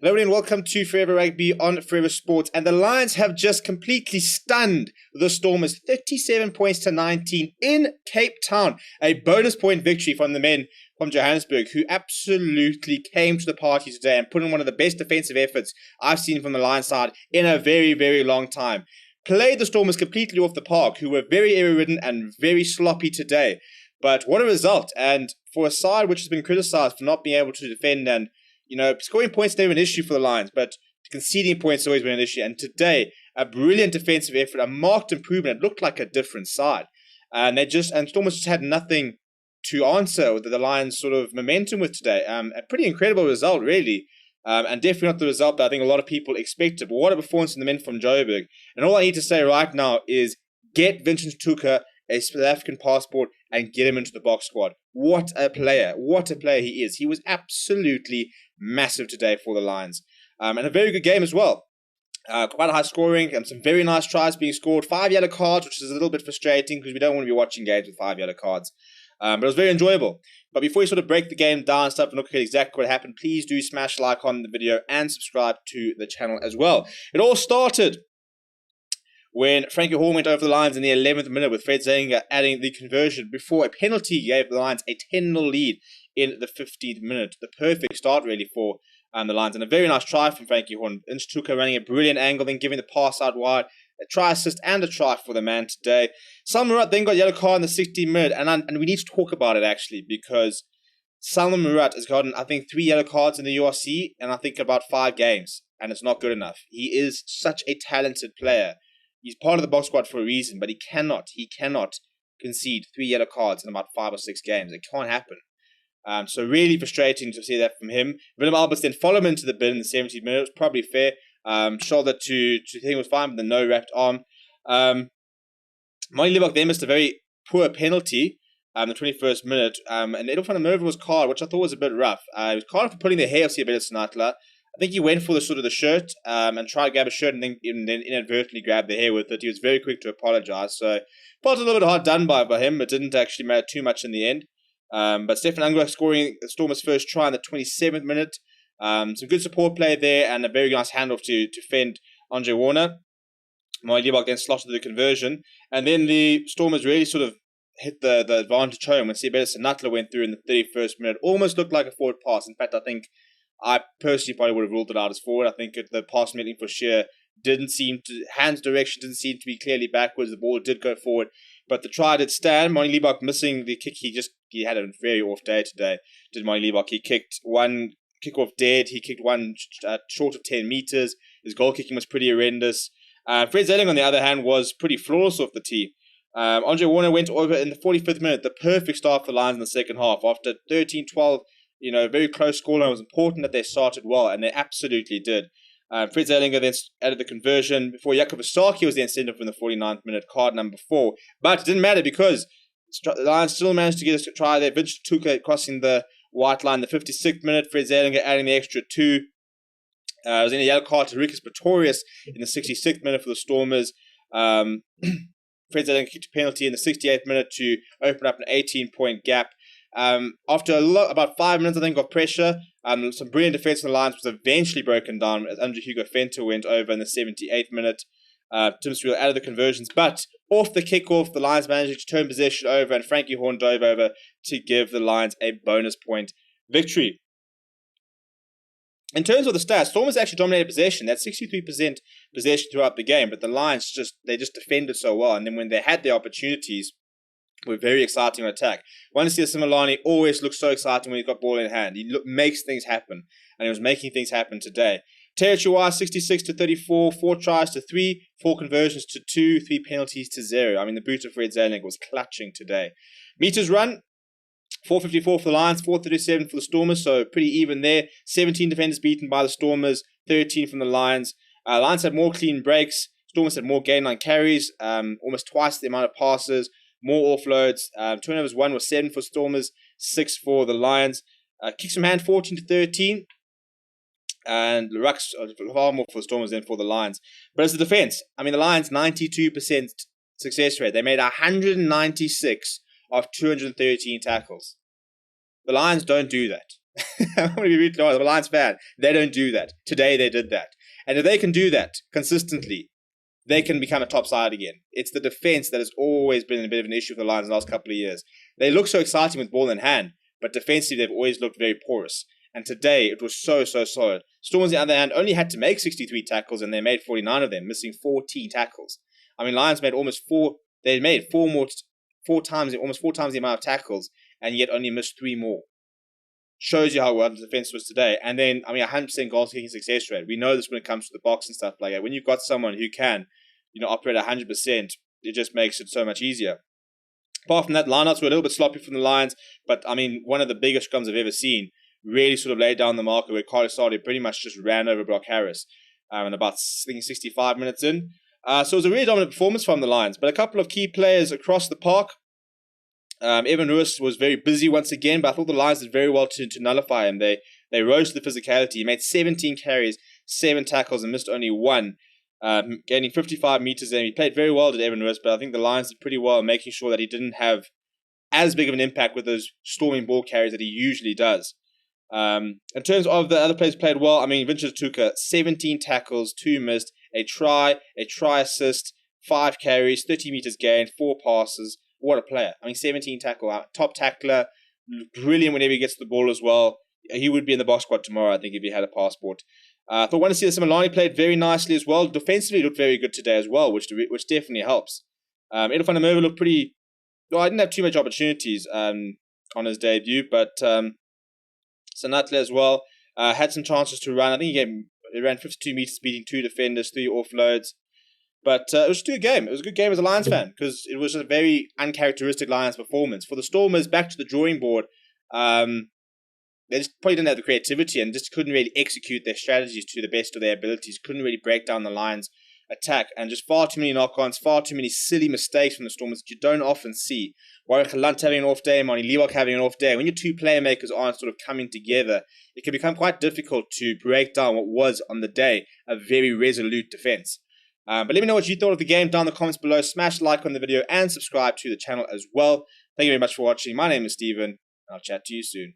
Hello and welcome to Forever Rugby on Forever Sports. And the Lions have just completely stunned the Stormers 37 points to 19 in Cape Town. A bonus point victory from the men from Johannesburg, who absolutely came to the party today and put in one of the best defensive efforts I've seen from the Lions side in a very, very long time. Played the Stormers completely off the park, who were very error-ridden and very sloppy today. But what a result. And for a side which has been criticised for not being able to defend and scoring points is never an issue for the Lions, but conceding points has always been an issue. And today, a brilliant defensive effort, a marked improvement. It looked like a different side. And Stormers just had nothing to answer with the Lions' sort of momentum with today. A pretty incredible result, really. And definitely not the result that I think a lot of people expected. But what a performance from the men from Joburg. And all I need to say right now is get Vincent Tuka a South African passport and get him into the box squad. What a player. What a player he is. He was absolutely massive today for the Lions. And a very good game as well. Quite a high scoring and some very nice tries being scored. 5 yellow cards, which is a little bit frustrating because we don't want to be watching games with 5 yellow cards. But it was very enjoyable. But before you sort of break the game down and stuff and look at exactly what happened, please do smash like on the video and subscribe to the channel as well. It all started when Frankie Hall went over the lines in the 11th minute with Fred Zenga adding the conversion before a penalty gave the Lions a 10-0 lead in the 15th minute. The perfect start really for the Lions. And a very nice try from Frankie Hall. Tuka running a brilliant angle, then giving the pass out wide. A try assist and a try for the man today. Salman Murat then got yellow card in the 16th minute. And we need to talk about it actually because Salman Murat has gotten, I think, 3 yellow cards in the URC and I think about 5 games. And it's not good enough. He is such a talented player. He's part of the box squad for a reason, but he cannot concede 3 yellow cards in about 5 or 6 games. It can't happen. So really frustrating to see that from him. Willem Alberts then followed him into the bin in the 17th minute. It was probably fair. Shoulder to think was fine, but the no wrapped arm. Marnie Libbok then missed a very poor penalty in the 21st minute. And Edel van der Merwe was carded, which I thought was a bit rough. He was carded for pulling the hair of Siabela Sinatla. I think he went for the shirt and tried to grab a shirt and then inadvertently grabbed the hair with it. He was very quick to apologise. So felt a little bit hard done by him, but didn't actually matter too much in the end. But Stefan Angler scoring the Stormers' first try in the 27th minute. Some good support play there and a very nice handoff to fend Andre Warner. Marnie Libbok then slotted the conversion. And then the Stormers really sort of hit the advantage home when Siabela Sinatla went through in the 31st minute. Almost looked like a forward pass. In fact, I personally probably would have ruled it out as forward. I think the pass meeting for Shear hand's direction didn't seem to be clearly backwards. The ball did go forward, but the try did stand. Marnie Libbok missing the kick. He had a very off day today. Did Marnie Libbok? He kicked one kick off dead. He kicked one short of 10 meters. His goal kicking was pretty horrendous. Fred Zelling, on the other hand, was pretty flawless off the tee. Andre Warner went over in the 45th minute, the perfect start for the Lions in the second half. After 13-12, very close scoreline. It was important that they started well, and they absolutely did. Fred Zellinger then added the conversion before Jakob Osaki was then sent off in the 49th minute, card number 4. But it didn't matter because the Lions still managed to get us to try there. Vincent Tuka crossing the white line in the 56th minute. Fred Zellinger adding the extra 2. It was in a yellow card to Rikus Pretorius in the 66th minute for the Stormers. Fred Zellinger kicked a penalty in the 68th minute to open up an 18-point gap. After about 5 minutes, I think, of pressure, some brilliant defense on the Lions was eventually broken down as Andre Hugo Venter went over in the 78th minute. Tim Sreel added the conversions, but off the kickoff, the Lions managed to turn possession over and Frankie Horn dove over to give the Lions a bonus point victory. In terms of the stats, Stormers actually dominated possession. That's 63% possession throughout the game, but the Lions just defended so well, and then when they had the opportunities, were very exciting on attack. Wanasio Similani always looks so exciting when he's got ball in hand. He makes things happen, and he was making things happen today. Terry Chua, 66-34, 4 tries to 3, 4 conversions to 2, 3 penalties to 0. I mean, the boot of Fred Zellinger was clutching today. Meters run, 454 for the Lions, 437 for the Stormers, so pretty even there. 17 defenders beaten by the Stormers, 13 from the Lions. Lions had more clean breaks. Stormers had more gain line carries, almost twice the amount of passes. More offloads. Turnovers 1 was 7 for Stormers, 6 for the Lions. Kicks from hand 14-13. And rucks far more for the Stormers than for the Lions. But as a defense, I mean, the Lions 92% success rate. They made 196 of 213 tackles. The Lions don't do that. I'm going to be really honest. I'm a Lions fan. They don't do that. Today they did that. And if they can do that consistently, they can become a top side again. It's the defense that has always been a bit of an issue for the Lions in the last couple of years. They look so exciting with ball in hand, but defensively they've always looked very porous. And today it was so solid. Stormers, on the other hand, only had to make 63 tackles and they made 49 of them, missing 14 tackles. I mean, Lions made almost almost four times the amount of tackles and yet only missed 3 more. Shows you how well the defense was today. And then, 100% goal kicking success rate. We know this when it comes to the box and stuff like that. When you've got someone who can, operate 100%, it just makes it so much easier. Apart from that, lineouts were a little bit sloppy from the Lions, but one of the biggest scrums I've ever seen really sort of laid down the marker where Carlos Sardi pretty much just ran over Brock Harris and about 65 minutes in. So it was a really dominant performance from the Lions, but a couple of key players across the park. Evan Lewis was very busy once again, but I thought the Lions did very well to nullify him. They rose to the physicality. He made 17 carries, 7 tackles, and missed only 1, gaining 55 meters. And he played very well, did Evan Lewis, but I think the Lions did pretty well, making sure that he didn't have as big of an impact with those storming ball carries that he usually does. In terms of the other players played well, Vincent Tuka, 17 tackles, 2 missed, a try assist, 5 carries, 30 meters gained, 4 passes. What a player. 17 tackle, top tackler, brilliant whenever he gets the ball as well. He would be in the box squad tomorrow, I think, if he had a passport. I thought Wanasi Similani played very nicely as well. Defensively looked very good today as well, which definitely helps. Edel van der Merwe looked pretty... Well, I didn't have too much opportunities on his debut, but Sanatle as well had some chances to run. I think he ran 52 meters, beating 2 defenders, 3 offloads. But it was still a game. It was a good game as a Lions fan because it was a very uncharacteristic Lions performance. For the Stormers, back to the drawing board, they just probably didn't have the creativity and just couldn't really execute their strategies to the best of their abilities. Couldn't really break down the Lions' attack. And just far too many knock-ons, far too many silly mistakes from the Stormers that you don't often see. Warwick Gelant having an off day, Mani Leewak having an off day. When your 2 playmakers aren't sort of coming together, it can become quite difficult to break down what was, on the day, a very resolute defense. But let me know what you thought of the game down in the comments below. Smash like on the video and subscribe to the channel as well. Thank you very much for watching. My name is Steven, and I'll chat to you soon.